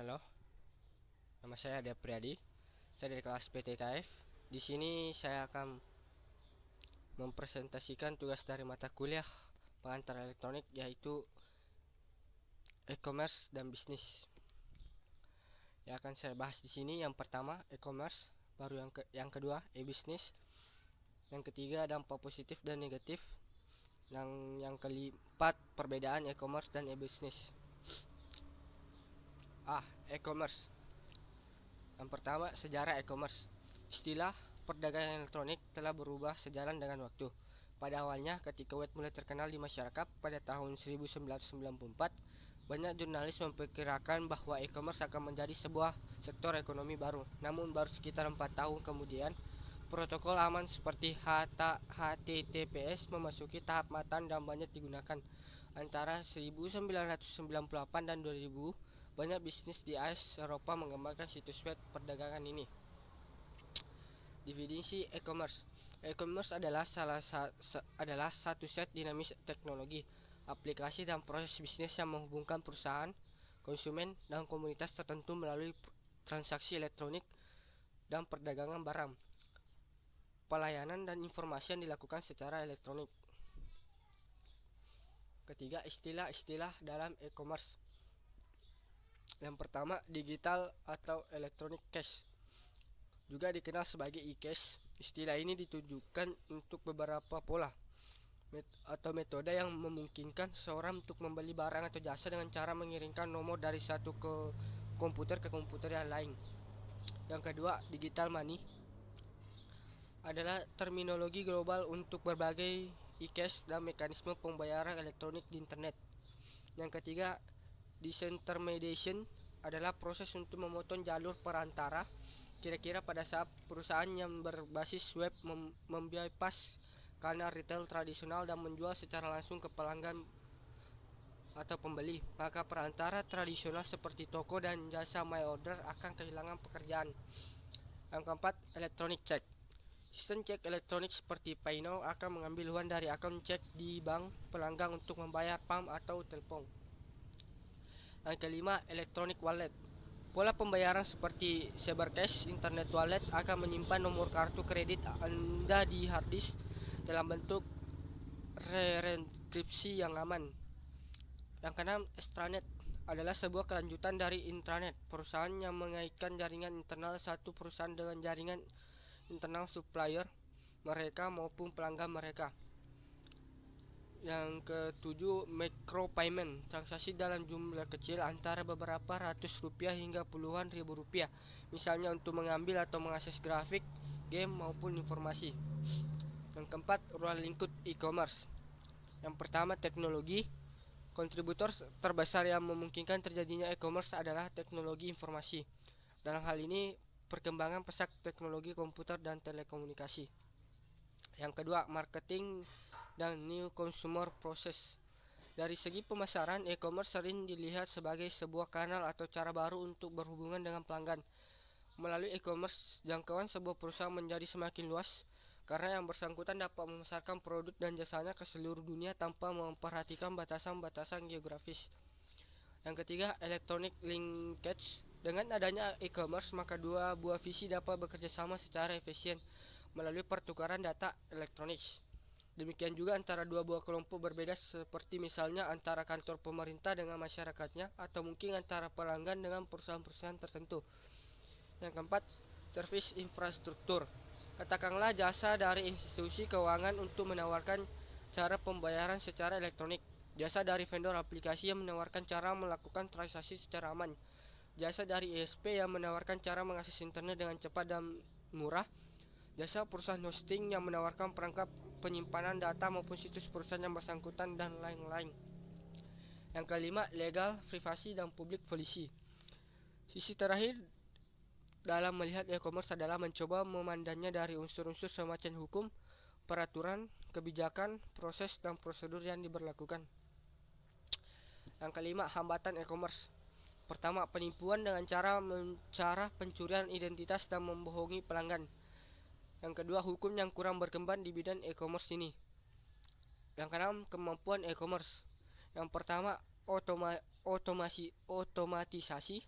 Halo, nama saya Ade Priadi. Saya dari kelas PTKF. Di sini saya akan mempresentasikan tugas dari mata kuliah pengantar elektronik, yaitu e-commerce dan bisnis. Yang akan saya bahas di sini yang pertama e-commerce, baru yang kedua e-bisnis, yang ketiga dampak positif dan negatif, yang keempat perbedaan e-commerce dan e-bisnis. E-commerce. Yang pertama, sejarah e-commerce. Istilah perdagangan elektronik telah berubah sejalan dengan waktu. Pada awalnya, ketika web mulai terkenal di masyarakat pada tahun 1994, banyak jurnalis memperkirakan bahwa e-commerce akan menjadi sebuah sektor ekonomi baru. Namun baru sekitar 4 tahun kemudian, protokol aman seperti HTTPS memasuki tahap matang dan banyak digunakan. Antara 1998 dan 2000, banyak bisnis di AS Eropa mengembangkan situs web perdagangan ini. Definisi e-commerce. E-commerce adalah satu set dinamis teknologi, aplikasi dan proses bisnis yang menghubungkan perusahaan, konsumen, dan komunitas tertentu melalui transaksi elektronik dan perdagangan barang, pelayanan dan informasi yang dilakukan secara elektronik. Ketiga, istilah-istilah dalam e-commerce. Yang pertama, digital atau electronic cash, juga dikenal sebagai e-cash. Istilah ini ditujukan untuk beberapa pola atau metode yang memungkinkan seseorang untuk membeli barang atau jasa dengan cara mengirimkan nomor dari satu komputer ke komputer yang lain. Yang kedua, digital money adalah terminologi global untuk berbagai e-cash dan mekanisme pembayaran elektronik di internet. Yang ketiga, disintermediation adalah proses untuk memotong jalur perantara. Kira-kira pada saat perusahaan yang berbasis web membypass kanal retail tradisional dan menjual secara langsung ke pelanggan atau pembeli, maka perantara tradisional seperti toko dan jasa mail order akan kehilangan pekerjaan. Yang keempat, electronic check. Sistem cek elektronik seperti PayNow akan mengambil uang dari akun cek di bank pelanggan untuk membayar PAM atau telepon. Yang kelima, electronic wallet. Pola pembayaran seperti Cybercash Internet Wallet akan menyimpan nomor kartu kredit Anda di hard disk dalam bentuk re-enkripsi yang aman. Yang keenam, extranet adalah sebuah kelanjutan dari intranet, perusahaan yang mengaitkan jaringan internal satu perusahaan dengan jaringan internal supplier mereka maupun pelanggan mereka. Yang ketujuh, micropayment, transaksi dalam jumlah kecil antara beberapa ratus rupiah hingga puluhan ribu rupiah, misalnya untuk mengambil atau mengakses grafik, game maupun informasi. Yang keempat, ruang lingkup e-commerce. Yang pertama, teknologi. Kontributor terbesar yang memungkinkan terjadinya e-commerce adalah teknologi informasi. Dalam hal ini, perkembangan pesat teknologi komputer dan telekomunikasi. Yang kedua, marketing dan new consumer process. Dari segi pemasaran, e-commerce sering dilihat sebagai sebuah kanal atau cara baru untuk berhubungan dengan pelanggan. Melalui e-commerce, jangkauan sebuah perusahaan menjadi semakin luas karena yang bersangkutan dapat memasarkan produk dan jasanya ke seluruh dunia tanpa memperhatikan batasan-batasan geografis. Yang ketiga, electronic linkage. Dengan adanya e-commerce, maka dua buah visi dapat bekerja sama secara efisien melalui pertukaran data elektronik. Demikian juga antara dua buah kelompok berbeda, seperti misalnya antara kantor pemerintah dengan masyarakatnya, atau mungkin antara pelanggan dengan perusahaan-perusahaan tertentu. Yang keempat, service infrastruktur. Katakanlah jasa dari institusi keuangan untuk menawarkan cara pembayaran secara elektronik. Jasa dari vendor aplikasi yang menawarkan cara melakukan transaksi secara aman. Jasa dari ISP yang menawarkan cara mengakses internet dengan cepat dan murah. Jasa perusahaan hosting yang menawarkan perangkat penyimpanan data maupun situs perusahaan yang bersangkutan, dan lain-lain. Yang kelima, legal, privasi, dan public policy. Sisi terakhir dalam melihat e-commerce adalah mencoba memandangnya dari unsur-unsur semacam hukum, peraturan, kebijakan, proses, dan prosedur yang diberlakukan. Yang kelima, hambatan e-commerce. Pertama, penipuan dengan cara pencurian identitas dan membohongi pelanggan. Yang kedua, hukum yang kurang berkembang di bidang e-commerce ini. Yang keenam, kemampuan e-commerce. Yang pertama, otomatisasi.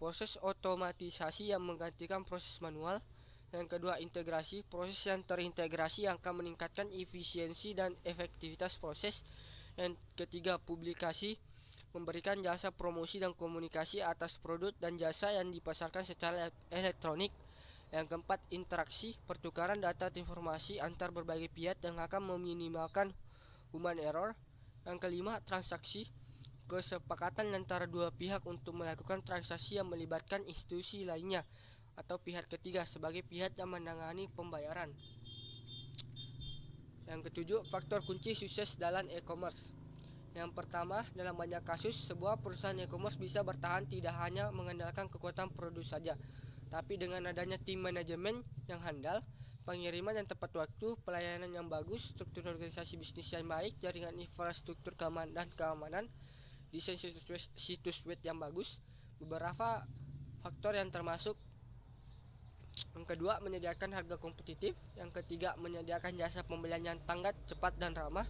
proses otomatisasi yang menggantikan proses manual. Yang kedua, integrasi, proses yang terintegrasi yang akan meningkatkan efisiensi dan efektivitas proses. Yang ketiga, publikasi, memberikan jasa promosi dan komunikasi atas produk dan jasa yang dipasarkan secara elektronik. Yang keempat, interaksi, pertukaran data dan informasi antar berbagai pihak yang akan meminimalkan human error. Yang kelima, transaksi, kesepakatan antara dua pihak untuk melakukan transaksi yang melibatkan institusi lainnya atau pihak ketiga sebagai pihak yang menangani pembayaran. Yang ketujuh, faktor kunci sukses dalam e-commerce. Yang pertama, dalam banyak kasus, sebuah perusahaan e-commerce bisa bertahan tidak hanya mengandalkan kekuatan produk saja, tapi dengan adanya tim manajemen yang handal, pengiriman yang tepat waktu, pelayanan yang bagus, struktur organisasi bisnis yang baik, jaringan infrastruktur keamanan, desain situs web yang bagus. Beberapa faktor yang termasuk: yang kedua, menyediakan harga kompetitif. Yang ketiga, menyediakan jasa pembelian yang tanggap, cepat, dan ramah.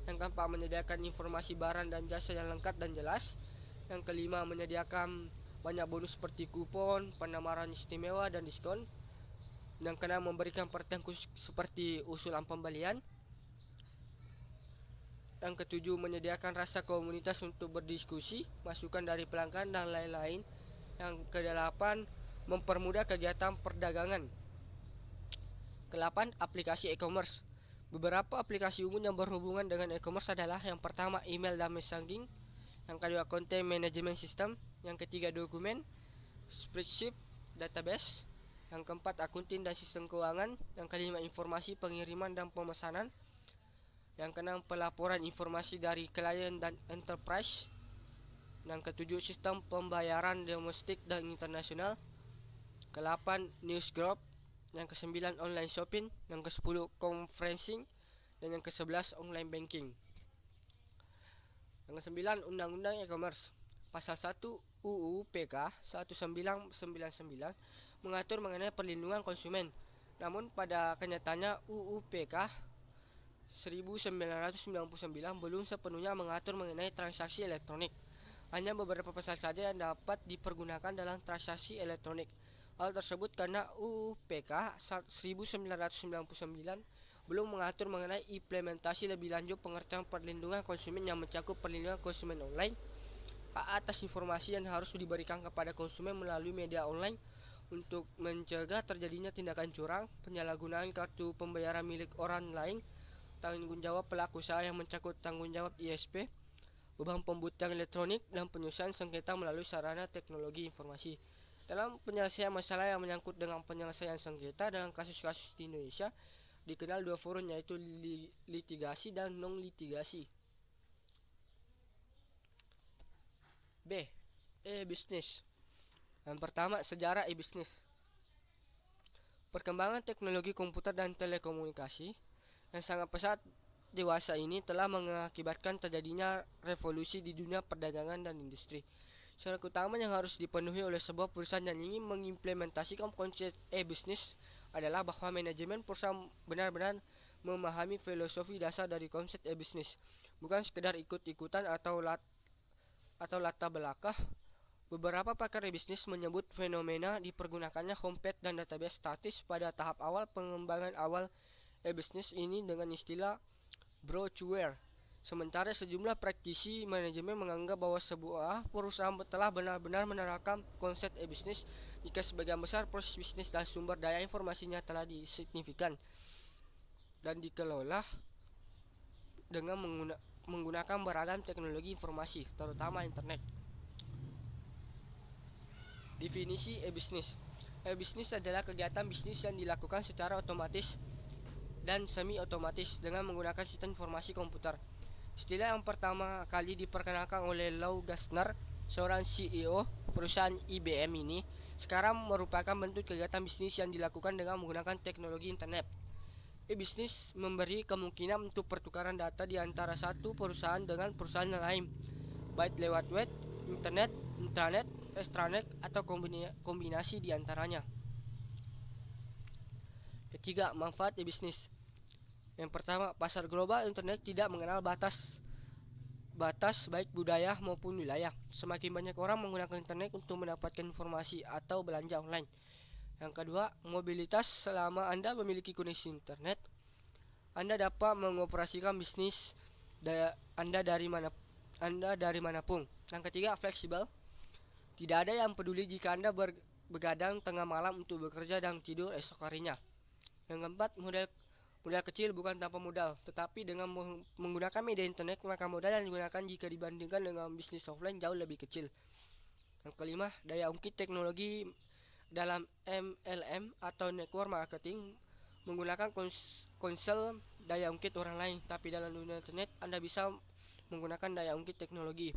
Yang keempat, menyediakan informasi barang dan jasa yang lengkap dan jelas. Yang kelima, menyediakan banyak bonus seperti kupon, penawaran istimewa, dan diskon. Yang keenam, memberikan perhatian khusus seperti usulan pembelian. Yang ketujuh, menyediakan rasa komunitas untuk berdiskusi, masukan dari pelanggan, dan lain-lain. Yang kedelapan, mempermudah kegiatan perdagangan. Kedelapan, aplikasi e-commerce. Beberapa aplikasi umum yang berhubungan dengan e-commerce adalah: yang pertama, email dan messaging. Yang kedua, content management system. Yang ketiga, dokumen, spreadsheet, database. Yang keempat, akunting dan sistem keuangan. Yang kelima, informasi pengiriman dan pemesanan. Yang keenam, pelaporan informasi dari klien dan enterprise. Yang ketujuh, sistem pembayaran domestik dan internasional. Ke-8, news group. Yang ke-9, online shopping. Yang ke-10, conferencing. Dan yang ke-11, online banking. Yang ke-9, Undang-Undang E-commerce. Pasal 1 UU PK 1999 mengatur mengenai perlindungan konsumen. Namun pada kenyataannya UU PK 1999 belum sepenuhnya mengatur mengenai transaksi elektronik. Hanya beberapa pasal saja yang dapat dipergunakan dalam transaksi elektronik. Hal tersebut karena UU PK 1999 belum mengatur mengenai implementasi lebih lanjut pengertian perlindungan konsumen yang mencakup perlindungan konsumen online, hak atas informasi yang harus diberikan kepada konsumen melalui media online untuk mencegah terjadinya tindakan curang, penyalahgunaan kartu pembayaran milik orang lain, tanggung jawab pelaku usaha yang mencakup tanggung jawab ISP, beban pembuktian elektronik, dan penyelesaian sengketa melalui sarana teknologi informasi. Dalam penyelesaian masalah yang menyangkut dengan penyelesaian sengketa dalam kasus-kasus di Indonesia, dikenal dua forum, yaitu litigasi dan non-litigasi. B. E-bisnis. Yang pertama, sejarah e-bisnis. Perkembangan teknologi komputer dan telekomunikasi yang sangat pesat dewasa ini telah mengakibatkan terjadinya revolusi di dunia perdagangan dan industri. Syarat utama yang harus dipenuhi oleh sebuah perusahaan yang ingin mengimplementasikan konsep e-bisnis adalah bahwa manajemen perusahaan benar-benar memahami filosofi dasar dari konsep e-bisnis, bukan sekedar ikut-ikutan atau latar belakang. Beberapa pakar e-bisnis menyebut fenomena dipergunakannya homepage dan database statis pada tahap awal pengembangan awal e-bisnis ini dengan istilah browseware. Sementara sejumlah praktisi manajemen menganggap bahwa sebuah perusahaan telah benar-benar menerapkan konsep e-bisnis jika sebagian besar proses bisnis dan sumber daya informasinya telah disignifikan dan dikelola dengan menggunakan beragam teknologi informasi, terutama internet. Definisi e-bisnis. E-bisnis adalah kegiatan bisnis yang dilakukan secara otomatis dan semi-otomatis dengan menggunakan sistem informasi komputer. Istilah yang pertama kali diperkenalkan oleh Lou Gerstner, seorang CEO perusahaan IBM ini, sekarang merupakan bentuk kegiatan bisnis yang dilakukan dengan menggunakan teknologi internet. E-bisnis memberi kemungkinan untuk pertukaran data di antara satu perusahaan dengan perusahaan lain, baik lewat web, internet, intranet, extranet, atau kombinasi di antaranya. Ketiga, manfaat e-bisnis. Yang pertama, pasar global internet tidak mengenal batas batas baik budaya maupun wilayah. Semakin banyak orang menggunakan internet untuk mendapatkan informasi atau belanja online. Yang kedua, mobilitas. Selama Anda memiliki koneksi internet, Anda dapat mengoperasikan bisnis Anda dari manapun. Yang ketiga, fleksibel. Tidak ada yang peduli jika Anda begadang tengah malam untuk bekerja dan tidur esok harinya. Yang keempat, modal kecil bukan tanpa modal, tetapi dengan menggunakan media internet, maka modal yang digunakan jika dibandingkan dengan bisnis offline jauh lebih kecil. Yang kelima, daya ungkit teknologi dalam MLM atau network marketing menggunakan konsel daya ungkit orang lain, tapi dalam dunia internet Anda bisa menggunakan daya ungkit teknologi.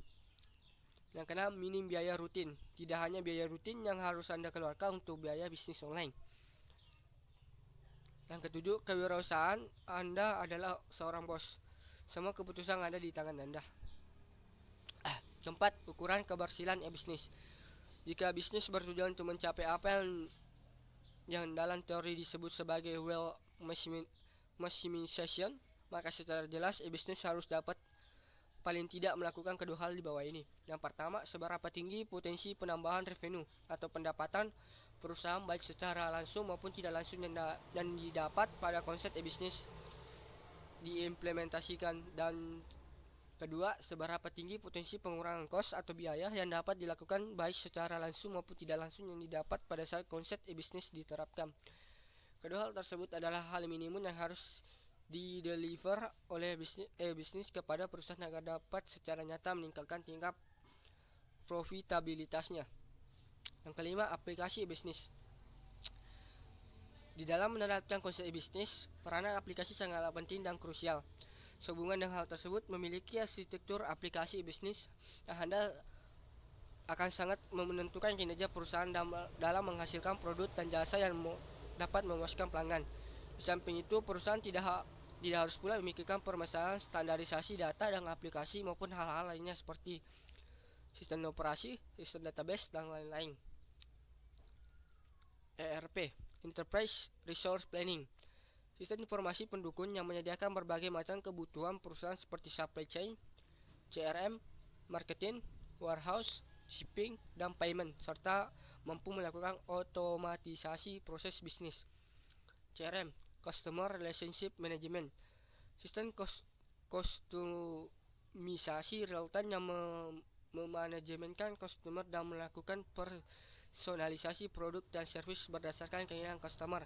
Yang keenam, minim biaya rutin. Tidak hanya biaya rutin yang harus Anda keluarkan untuk biaya bisnis online. Yang ketujuh, kewirausahaan. Anda adalah seorang bos. Semua keputusan ada di tangan Anda. Keempat, ukuran keberhasilan bisnis. Jika bisnis bertujuan untuk mencapai apa yang dalam teori disebut sebagai wealth maximization, maka secara jelas bisnis harus dapat paling tidak melakukan kedua hal di bawah ini. Yang pertama, seberapa tinggi potensi penambahan revenue atau pendapatan perusahaan baik secara langsung maupun tidak langsung yang didapat pada konsep bisnis diimplementasikan. Dan kedua, seberapa tinggi potensi pengurangan kos atau biaya yang dapat dilakukan baik secara langsung maupun tidak langsung yang didapat pada saat konsep bisnis diterapkan. Kedua hal tersebut adalah hal minimum yang harus dideliver oleh bisnis kepada perusahaan agar dapat secara nyata meningkatkan tingkat profitabilitasnya. Yang kelima, aplikasi bisnis. Di dalam menerapkan konsep bisnis, peranan aplikasi sangatlah penting dan krusial. Sehubungan dengan hal tersebut, memiliki arsitektur aplikasi bisnis yang Anda akan sangat menentukan kinerja perusahaan dalam menghasilkan produk dan jasa yang dapat memuaskan pelanggan. Di samping itu, perusahaan tidak harus pula memikirkan permasalahan standarisasi data dan aplikasi maupun hal-hal lainnya seperti sistem operasi, sistem database, dan lain-lain. ERP, Enterprise Resource Planning, sistem informasi pendukung yang menyediakan berbagai macam kebutuhan perusahaan seperti supply chain, CRM, marketing, warehouse, shipping, dan payment, serta mampu melakukan otomatisasi proses bisnis. CRM, Customer Relationship Management, sistem kostumisasi real-time yang memanajemenkan customer dan melakukan personalisasi produk dan servis berdasarkan keinginan customer.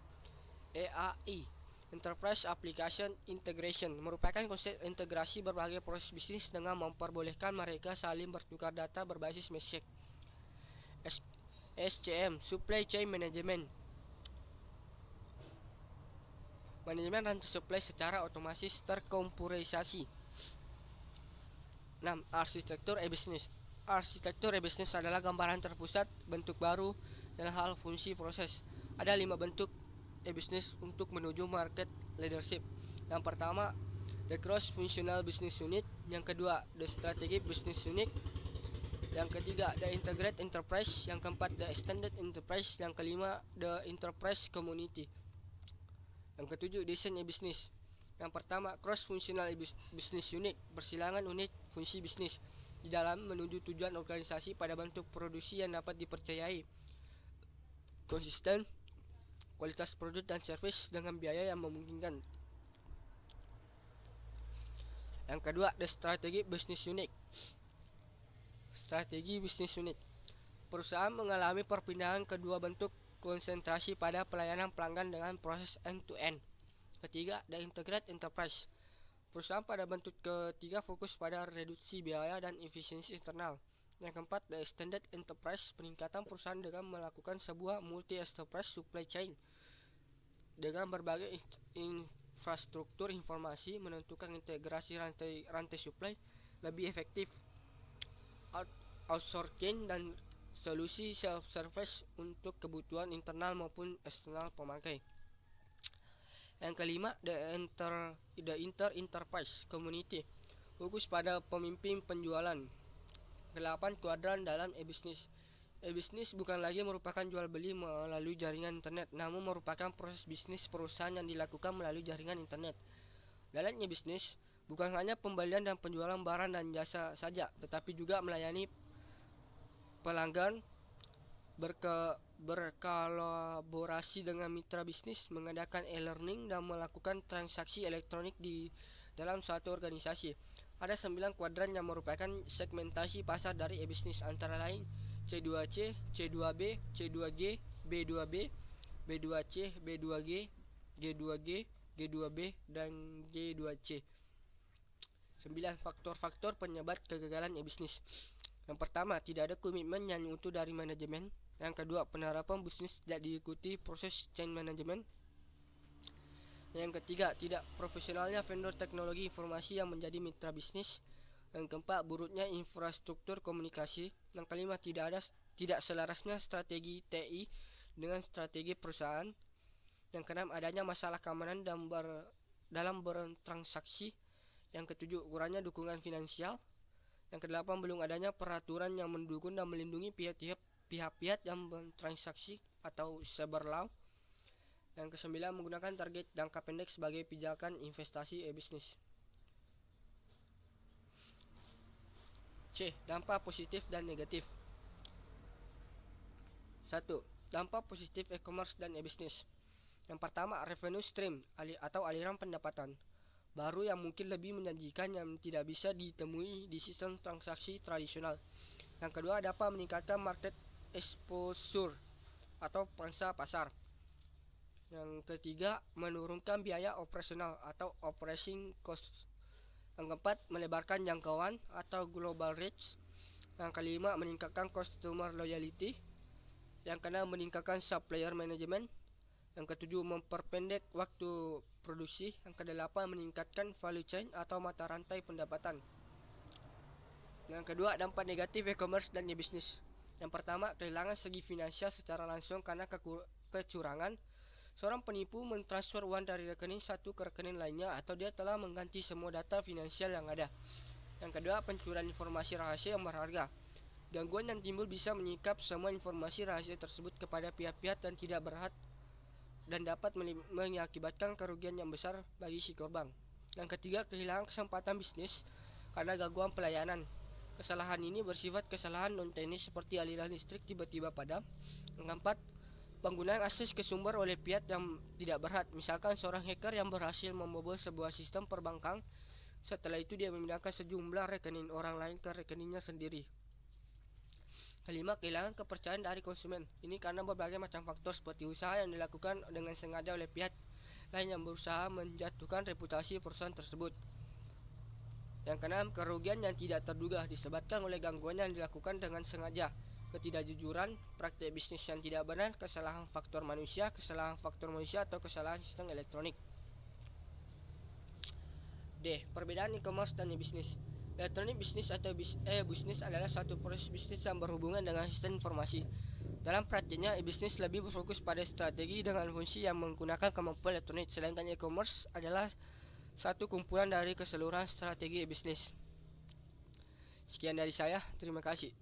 EAI, Enterprise Application Integration, merupakan konsep integrasi berbagai proses bisnis dengan memperbolehkan mereka saling bertukar data berbasis message. SCM, Supply Chain Management, manajemen rantai supply secara otomatis terkomputerisasi. 6. Arsitektur e-bisnis. Arsitektur e-bisnis adalah gambaran terpusat bentuk baru dan hal fungsi proses. Ada 5 bentuk e-bisnis untuk menuju market leadership. Yang pertama, the cross-functional business unit. Yang kedua, the strategic business unit. Yang ketiga, the integrated enterprise. Yang keempat, the extended enterprise. Yang kelima, the enterprise community. Yang ketujuh, desain e-bisnis. Yang pertama, cross-functional business unit, persilangan unit fungsi bisnis di dalam menuju tujuan organisasi pada bentuk produksi yang dapat dipercayai, konsisten, kualitas produk dan servis dengan biaya yang memungkinkan. Yang kedua, the strategic business unit. Strategi bisnis unit. Perusahaan mengalami perpindahan kedua bentuk konsentrasi pada pelayanan pelanggan dengan proses end-to-end. Ketiga, the integrated enterprise. Perusahaan pada bentuk ketiga fokus pada reduksi biaya dan efisiensi internal. Yang keempat, the extended enterprise, peningkatan perusahaan dengan melakukan sebuah multi-enterprise supply chain dengan berbagai infrastruktur informasi, menentukan integrasi rantai supply lebih efektif, outsourcing dan solusi self-service untuk kebutuhan internal maupun eksternal pemakai. Yang kelima, the inter-enterprise community, fokus pada pemimpin penjualan. 8 kuadran dalam e-bisnis. E-bisnis bukan lagi merupakan jual beli melalui jaringan internet, namun merupakan proses bisnis perusahaan yang dilakukan melalui jaringan internet. Dalam e-bisnis, Bukan hanya pembelian dan penjualan barang dan jasa saja, tetapi juga melayani pelanggan, berkolaborasi dengan mitra bisnis, mengadakan e-learning, dan melakukan transaksi elektronik di dalam suatu organisasi. Ada 9 kuadran yang merupakan segmentasi pasar dari e-bisnis, antara lain C2C, C2B, C2G, B2B, B2C, B2G, G2G, G2B, dan G2C. 9 faktor-faktor penyebab kegagalan e-bisnis. Yang pertama, tidak ada komitmen yang utuh dari manajemen. Yang kedua, penerapan bisnis tidak diikuti proses change management. Yang ketiga, tidak profesionalnya vendor teknologi informasi yang menjadi mitra bisnis. Yang keempat, buruknya infrastruktur komunikasi. Yang kelima, tidak selarasnya strategi TI dengan strategi perusahaan. Yang keenam, adanya masalah keamanan dalam bertransaksi. Yang ketujuh, kurangnya dukungan finansial. Yang kedelapan, belum adanya peraturan yang mendukung dan melindungi pihak-pihak yang bertransaksi atau cyber law. Yang kesembilan, menggunakan target jangka pendek sebagai pijakan investasi e-bisnis. C. Dampak positif dan negatif. 1. Dampak positif e-commerce dan e-bisnis. Yang pertama, revenue stream atau aliran pendapatan baru yang mungkin lebih menjanjikan yang tidak bisa ditemui di sistem transaksi tradisional. Yang kedua, dapat meningkatkan market exposure atau pangsa pasar. Yang ketiga, menurunkan biaya operasional atau operating cost. Yang keempat, melebarkan jangkauan atau global reach. Yang kelima, meningkatkan customer loyalty. Yang keenam, meningkatkan supplier management. Yang ketujuh, memperpendek waktu produksi. Yang kedelapan, meningkatkan value chain atau mata rantai pendapatan. Yang kedua, dampak negatif e-commerce dan e-bisnis. Yang pertama, kehilangan segi finansial secara langsung karena kecurangan. Seorang penipu mentransfer uang dari rekening satu ke rekening lainnya, atau dia telah mengganti semua data finansial yang ada. Yang kedua, pencurian informasi rahasia yang berharga. Gangguan yang timbul bisa menyikap semua informasi rahasia tersebut kepada pihak-pihak yang tidak berhak dan dapat mengakibatkan kerugian yang besar bagi si korban. Yang ketiga, kehilangan kesempatan bisnis karena gangguan pelayanan. Kesalahan ini bersifat kesalahan non-teknis seperti aliran listrik tiba-tiba padam. Yang keempat, penggunaan akses ke sumber oleh pihak yang tidak berhak. Misalkan seorang hacker yang berhasil membobol sebuah sistem perbankan. Setelah itu dia memindahkan sejumlah rekening orang lain ke rekeningnya sendiri. Kelima, kehilangan kepercayaan dari konsumen. Ini karena berbagai macam faktor seperti usaha yang dilakukan dengan sengaja oleh pihak lain yang berusaha menjatuhkan reputasi perusahaan tersebut. Yang keenam, kerugian yang tidak terduga disebabkan oleh gangguan yang dilakukan dengan sengaja. Ketidakjujuran, praktik bisnis yang tidak benar, kesalahan faktor manusia atau kesalahan sistem elektronik. D. Perbedaan e-commerce dan e-bisnis. Elektronik bisnis atau e-bisnis adalah suatu proses bisnis yang berhubungan dengan sistem informasi. Dalam praktiknya, e-bisnis lebih berfokus pada strategi dengan fungsi yang menggunakan kemampuan elektronik, sedangkan e-commerce adalah satu kumpulan dari keseluruhan strategi e-bisnis. Sekian dari saya, terima kasih.